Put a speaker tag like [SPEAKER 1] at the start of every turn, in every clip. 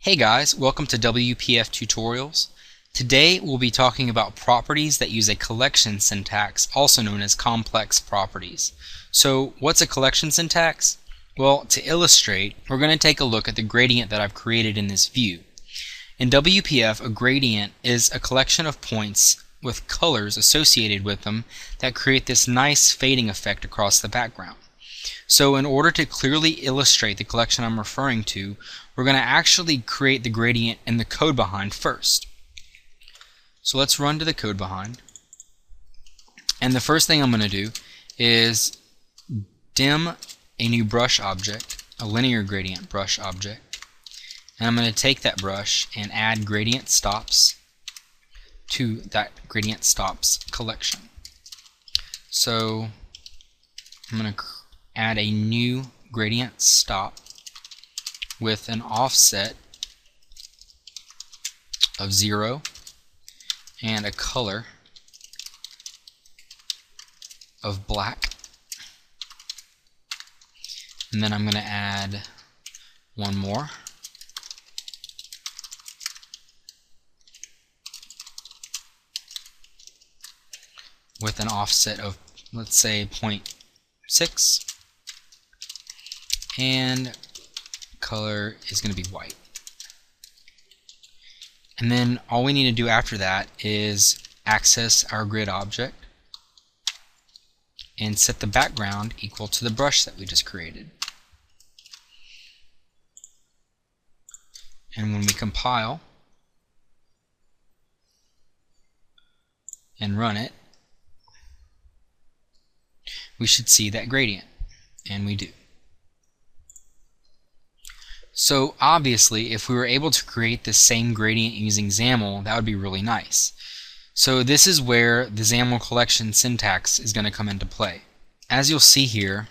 [SPEAKER 1] Hey guys, welcome to WPF Tutorials. Today we'll be talking about properties that use a collection syntax, also known as complex properties. So what's a collection syntax? Well, to illustrate, we're going to take a look at the gradient that I've created in this view. In WPF, a gradient is a collection of points with colors associated with them that create this nice fading effect across the background. So in order to clearly illustrate the collection I'm referring to, we're going to actually create the gradient in the code behind first. So let's run to the code behind. And the first thing I'm going to do is dim a new brush object, a linear gradient brush object. And I'm going to take that brush and add gradient stops to that gradient stops collection. So I'm going to add a new gradient stop with an offset of 0 and a color of black. And then I'm going to add one more. With an offset of, let's say, 0.6. And color is going to be white. And then all we need to do after that is access our grid object and set the background equal to the brush that we just created. And when we compile and run it, we should see that gradient, and we do. So obviously, if we were able to create the same gradient using XAML, that would be really nice. So this is where the XAML collection syntax is going to come into play. As you'll see here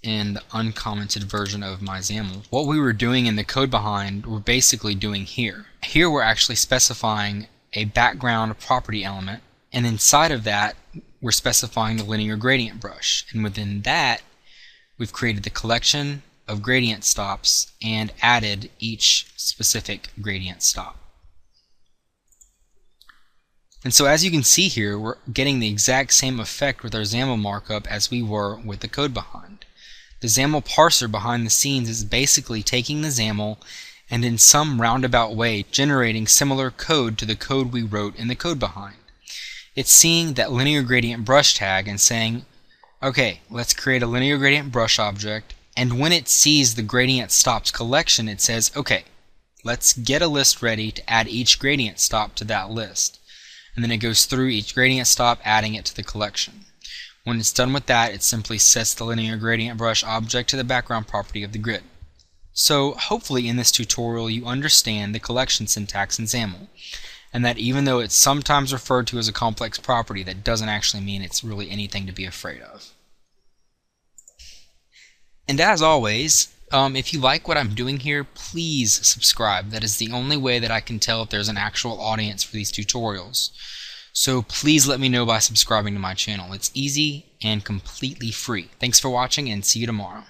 [SPEAKER 1] in the uncommented version of my XAML, what we were doing in the code behind, we're basically doing here. Here we're actually specifying a background property element, and inside of that we're specifying the linear gradient brush. And within that, we've created the collection of gradient stops and added each specific gradient stop. And so as you can see here, we're getting the exact same effect with our XAML markup as we were with the code behind. The XAML parser behind the scenes is basically taking the XAML and in some roundabout way generating similar code to the code we wrote in the code behind. It's seeing that linear gradient brush tag and saying, okay, let's create a linear gradient brush object. And when it sees the gradient stops collection, it says, okay, let's get a list ready to add each gradient stop to that list. And then it goes through each gradient stop, adding it to the collection. When it's done with that, it simply sets the linear gradient brush object to the background property of the grid. So hopefully in this tutorial you understand the collection syntax in XAML, and that even though it's sometimes referred to as a complex property, that doesn't actually mean it's really anything to be afraid of. And as always, if you like what I'm doing here, please subscribe. That is the only way that I can tell if there's an actual audience for these tutorials. So please let me know by subscribing to my channel. It's easy and completely free. Thanks for watching, and see you tomorrow.